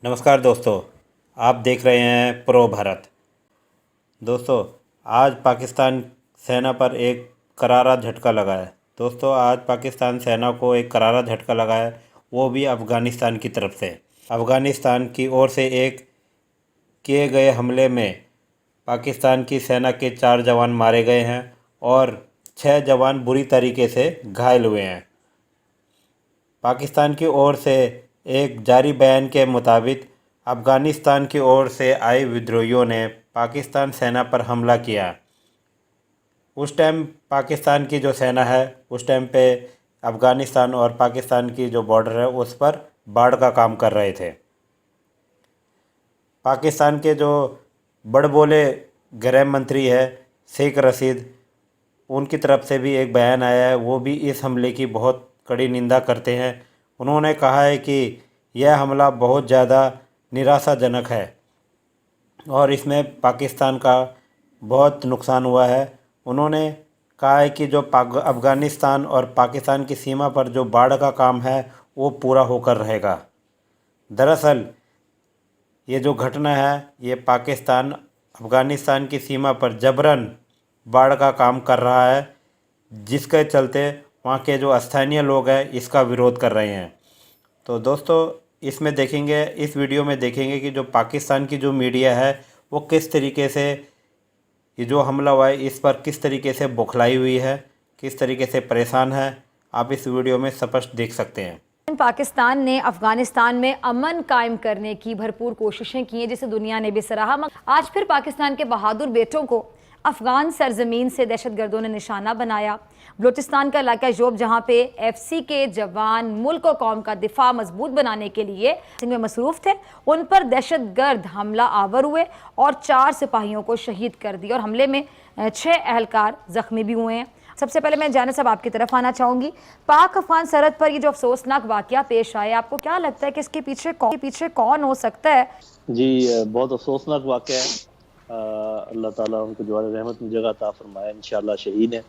नमस्कार दोस्तों, आप देख रहे हैं प्रो भारत। दोस्तों, आज पाकिस्तान सेना पर एक करारा झटका लगा है। दोस्तों, आज पाकिस्तान सेना को एक करारा झटका लगा है, वो भी अफ़गानिस्तान की तरफ से। अफ़गानिस्तान की ओर से एक किए गए हमले में पाकिस्तान की सेना के 4 जवान मारे गए हैं और 6 जवान बुरी तरीके से घायल हुए हैं। पाकिस्तान की ओर से एक जारी बयान के मुताबिक अफ़गानिस्तान की ओर से आए विद्रोहियों ने पाकिस्तान सेना पर हमला किया। उस टाइम पाकिस्तान की जो सेना है, उस टाइम पे अफ़गानिस्तान और पाकिस्तान की जो बॉर्डर है उस पर बाड़ का काम कर रहे थे। पाकिस्तान के जो बड़बोले गृह मंत्री है शेख रशीद, उनकी तरफ से भी एक बयान आया है। वो भी इस हमले की बहुत कड़ी निंदा करते हैं। उन्होंने कहा है कि यह हमला बहुत ज़्यादा निराशाजनक है और इसमें पाकिस्तान का बहुत नुकसान हुआ है। उन्होंने कहा है कि जो अफ़गानिस्तान और पाकिस्तान की सीमा पर जो बाड़ का काम है वो पूरा होकर रहेगा। दरअसल ये जो घटना है, ये पाकिस्तान अफ़गानिस्तान की सीमा पर जबरन बाड़ का काम कर रहा है, जिसके चलते वहाँ के जो स्थानीय लोग हैं इसका विरोध कर रहे हैं। तो दोस्तों, इसमें देखेंगे, इस वीडियो में देखेंगे कि जो पाकिस्तान की जो मीडिया है वो किस तरीके से ये जो हमला हुआ है इस पर किस तरीके से बौखलाई हुई है, किस तरीके से परेशान है, आप इस वीडियो में स्पष्ट देख सकते हैं। पाकिस्तान ने अफगानिस्तान में अमन कायम करने की भरपूर कोशिशें की हैं, जिसे दुनिया ने भी सराहा। आज फिर पाकिस्तान के बहादुर बेटों को अफगान सरजमीन से दहशतगर्दों ने निशाना बनाया। बलूचिस्तान का इलाका जोब, जहां पे एफसी के जवान मुल्क और कौम का दिफा मजबूत बनाने के लिए में मसरूफ थे, उन पर दहशतगर्द हमला आवर हुए और 4 सिपाहियों को शहीद कर दिया और हमले में 6 एहलकार जख्मी भी हुए हैं। सबसे पहले मैं जाने साहब आपकी तरफ आना चाहूँगी। पाक अफगान सरहद पर ये जो अफसोसनाक वाकया पेश आया, आपको क्या लगता है कि इसके पीछे कौन हो सकता है? जी, बहुत अफसोसनाक वाकया है। अल्लाह ताला उनको जवान रहमत में जगह अता फरमाए, इंशाल्लाह शहीद है।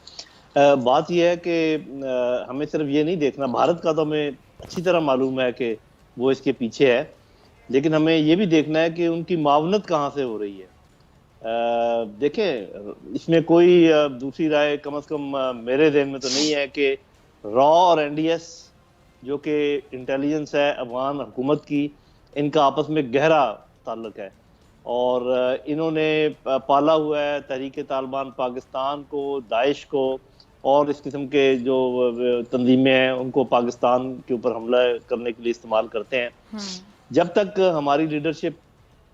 बात यह है कि हमें सिर्फ ये नहीं देखना, भारत का तो हमें अच्छी तरह मालूम है कि वो इसके पीछे है, लेकिन हमें ये भी देखना है कि उनकी मावनत कहाँ से हो रही है। देखें, इसमें कोई दूसरी राय कम से कम मेरे ज़हन में तो नहीं है कि रॉ और एनडीएस जो कि इंटेलिजेंस है अफगान हुकूमत की, इनका आपस में गहरा ताल्लुक है और इन्होंने पाला हुआ है तहरीक तालिबान पाकिस्तान को, दाइश को और इस किस्म के जो तंजीमें हैं उनको पाकिस्तान के ऊपर हमला करने के लिए इस्तेमाल करते हैं। जब तक हमारी लीडरशिप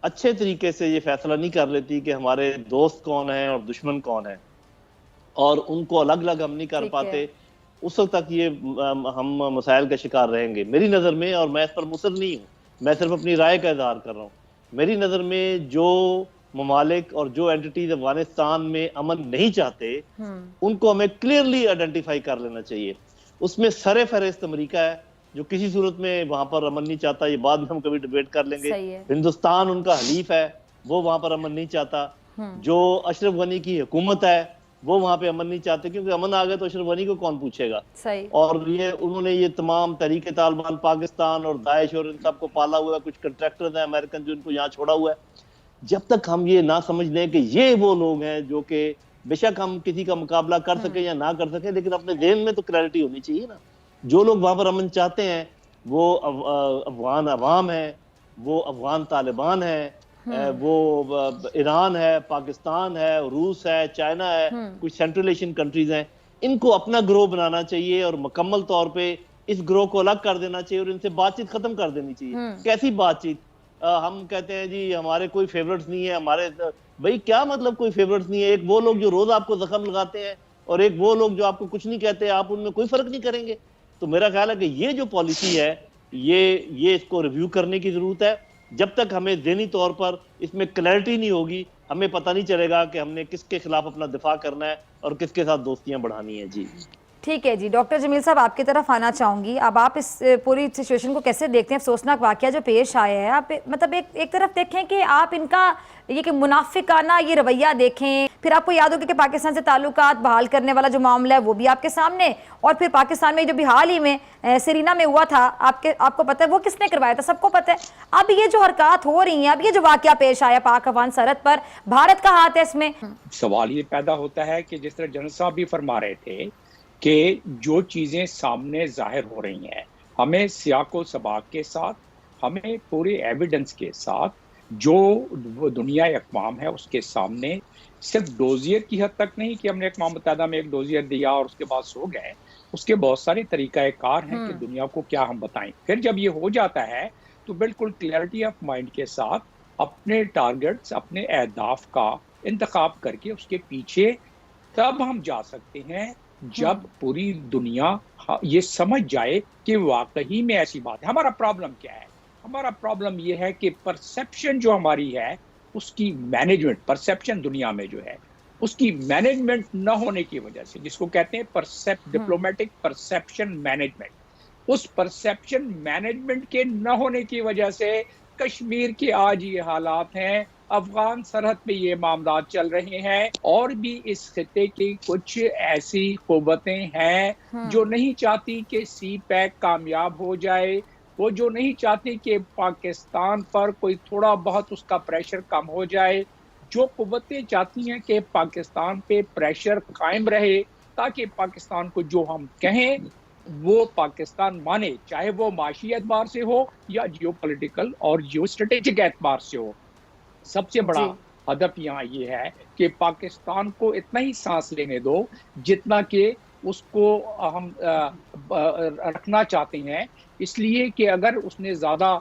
अच्छे तरीके से ये फैसला नहीं कर लेती कि हमारे दोस्त कौन हैं और दुश्मन कौन है और उनको अलग अलग हम नहीं कर पाते, उस वक्त तक ये हम मसाइल का शिकार रहेंगे मेरी नज़र में। और मैं इस पर मुसर नहीं हूँ, मैं सिर्फ अपनी राय का इजहार कर रहा हूँ। मेरी नज़र में जो ममालिक और जो एंटिटीज अफगानिस्तान में अमन नहीं चाहते, उनको हमें क्लियरली आइडेंटिफाई कर लेना चाहिए। उसमें सरे फहरिस्त अमेरिका है जो किसी सूरत में वहां पर अमन नहीं चाहता, ये बाद में हम कभी डिबेट कर लेंगे। हिंदुस्तान उनका हलीफ है, वो वहां पर अमन नहीं चाहता। जो अशरफ गनी की हुकूमत है वो वहां पे अमन नहीं चाहते, क्योंकि अमन आ गया तो अशरफ गनी को कौन पूछेगा। और ये उन्होंने ये तमाम तहरीक तालिबान पाकिस्तान और दाइश और इन सबको पाला हुआ है। कुछ कंट्रैक्टर्स हैं अमेरिकन जो इनको यहाँ छोड़ा हुआ है। जब तक हम ये ना समझ लें कि ये वो लोग हैं जो कि बेशक हम किसी का मुकाबला कर सके या ना कर सके, लेकिन अपने ज़हन में तो क्लैरिटी होनी चाहिए ना। जो लोग वहां पर अमन चाहते हैं वो अफगान अवाम है, वो अफगान तालिबान है, वो ईरान है, पाकिस्तान है, रूस है, चाइना है, कुछ सेंट्रल एशियन कंट्रीज हैं। इनको अपना ग्रोह बनाना चाहिए और मुकम्मल तौर पे इस ग्रोह को अलग कर देना चाहिए और इनसे बातचीत खत्म कर देनी चाहिए। कैसी बातचीत? हम कहते हैं जी हमारे कोई फेवरेट्स नहीं है, हमारे भाई क्या मतलब कोई फेवरेट्स नहीं है? एक वो लोग जो रोज आपको जख्म लगाते हैं और एक वो लोग जो आपको कुछ नहीं कहते, आप उनमें कोई फर्क नहीं करेंगे। तो मेरा ख्याल है कि ये जो पॉलिसी है ये इसको रिव्यू करने की जरूरत है। जब तक हमें ज़हनी तौर पर इसमें क्लैरिटी नहीं होगी, हमें पता नहीं चलेगा कि हमने किसके खिलाफ अपना दिफा करना है और किसके साथ दोस्तियां बढ़ानी है। जी ठीक है जी। डॉक्टर जमील साहब आपकी तरफ आना चाहूँगी। अब आप इस पूरी सिचुएशन को कैसे देखते हैं? अफसोसनाक वाकया जो पेश आया है, आप मतलब एक तरफ देखें कि आप इनका ये कि मुनाफिकाना ये रवैया देखें, फिर आपको याद होगा कि पाकिस्तान से ताल्लुकात बहाल करने वाला जो मामला है वो भी आपके सामने, और फिर पाकिस्तान में जो भी हाल ही में सिरीना में हुआ था, आपको पता है वो किसने करवाया था, सबको पता है। अब ये जो हरकत हो रही हैं, अब ये जो वाकया पेश आया पाक अफगान सरहद पर, भारत का हाथ है इसमें? सवाल ये पैदा होता है कि जिस तरह जनरल साहब भी फरमा रहे थे कि जो चीज़ें सामने जाहिर हो रही हैं, हमें सियाको सबाक के साथ, हमें पूरे एविडेंस के साथ, जो दुनिया अक़वाम है उसके सामने, सिर्फ डोजियर की हद तक नहीं कि हमने अक़वाम मुत्तहिदा में एक डोजियर दिया और उसके बाद सो गए, उसके बहुत सारे तरीक़ाकार हैं कि दुनिया को क्या हम बताएं। फिर जब ये हो जाता है तो बिल्कुल क्लैरिटी ऑफ माइंड के साथ अपने टारगेट्स, अपने अहदाफ का इंतखाब करके उसके पीछे तब हम जा सकते हैं जब पूरी दुनिया ये समझ जाए कि वाकई में ऐसी बात है। हमारा प्रॉब्लम क्या है? हमारा प्रॉब्लम ये है कि परसेप्शन जो हमारी है उसकी मैनेजमेंट, परसेप्शन दुनिया में जो है उसकी मैनेजमेंट न होने की वजह से, जिसको कहते हैं डिप्लोमेटिक परसेप्शन मैनेजमेंट, उस परसेप्शन मैनेजमेंट के न होने की वजह से कश्मीर के आज ये हालात हैं, अफगान सरहद पे ये मामला चल रहे हैं, और भी इस खिते की कुछ ऐसी कुव्वतें हैं जो नहीं चाहती कि सी पैक कामयाब हो जाए, वो जो नहीं चाहती कि पाकिस्तान पर कोई थोड़ा बहुत उसका प्रेशर कम हो जाए, जो कुव्वतें चाहती हैं कि पाकिस्तान पे प्रेशर कायम रहे ताकि पाकिस्तान को जो हम कहें वो पाकिस्तान माने, चाहे वो माशी एतबार से हो या जियो पॉलिटिकल और जियो स्ट्रेटेजिक एतबार से हो। सबसे बड़ा हदफ यहाँ ये है कि पाकिस्तान को इतना ही सांस लेने दो जितना कि उसको हम रखना चाहते हैं, इसलिए कि अगर उसने ज़्यादा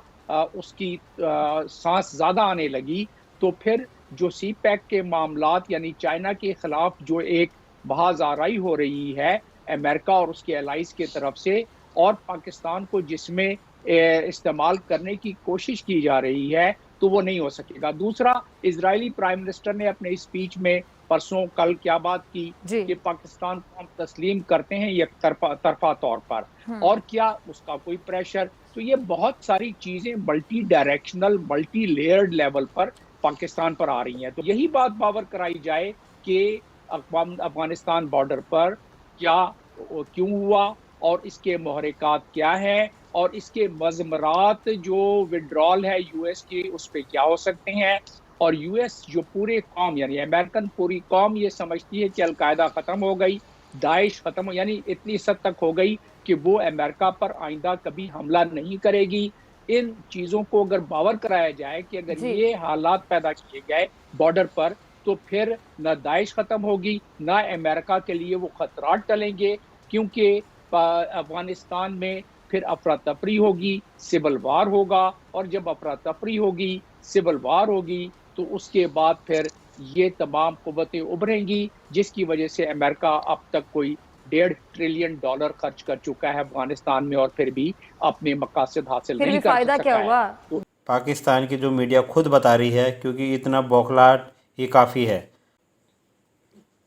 उसकी सांस ज़्यादा आने लगी तो फिर जो सी पैक के मामलात यानी चाइना के ख़िलाफ़ जो एक बहाज़ाराई हो रही है अमेरिका और उसके एलाइज की तरफ से, और पाकिस्तान को जिसमें इस्तेमाल करने की कोशिश की जा रही है, तो वो नहीं हो सकेगा। दूसरा, इजरायली प्राइम मिनिस्टर ने अपने स्पीच में परसों कल क्या बात की कि पाकिस्तान को हम तस्लीम करते हैं एक तरफा तौर पर, और क्या उसका कोई प्रेशर। तो ये बहुत सारी चीज़ें multi directional, multi layered level पर पाकिस्तान पर आ रही हैं। तो यही बात बावर कराई जाए कि अफगानिस्तान बॉर्डर पर क्या क्यों हुआ और इसके मुहर्रिकात क्या हैं, और इसके मज़मरात जो विड्रॉल है यूएस की उस पर क्या हो सकते हैं। और यूएस जो पूरे कौम यानी अमेरिकन पूरी कौम ये समझती है कि अलकायदा ख़त्म हो गई, दाइश ख़त्म हो, यानी इतनी सद तक हो गई कि वो अमेरिका पर आइंदा कभी हमला नहीं करेगी। इन चीज़ों को अगर बावर कराया जाए कि अगर ये हालात पैदा किए गए बॉर्डर पर, तो फिर ना दाइश ख़त्म होगी, ना अमेरिका के लिए वो ख़तरात टलेंगे, क्योंकि अफगानिस्तान में फिर अफरा तफरी होगी, सिविल वार होगा, और जब अफरा तफरी होगी, सिविल वार होगी, तो उसके बाद फिर ये तमाम कुव्वतें उभरेंगी, जिसकी वजह से अमेरिका अब तक कोई $1.5 ट्रिलियन खर्च कर चुका है अफगानिस्तान में, और फिर भी अपने मकासद हासिल नहीं कर सका क्या हुआ? तो पाकिस्तान की जो मीडिया खुद बता रही है, क्योंकि इतना बौखलाहट ही काफ़ी है,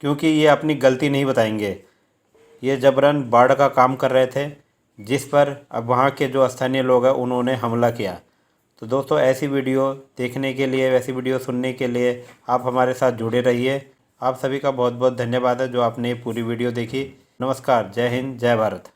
क्योंकि ये अपनी गलती नहीं बताएंगे। ये जबरन बाढ़ का काम कर रहे थे, जिस पर अब वहाँ के जो स्थानीय लोग हैं उन्होंने हमला किया। तो दोस्तों, ऐसी वीडियो देखने के लिए, ऐसी वीडियो सुनने के लिए आप हमारे साथ जुड़े रहिए। आप सभी का बहुत बहुत धन्यवाद है जो आपने ये पूरी वीडियो देखी। नमस्कार, जय हिंद, जय भारत।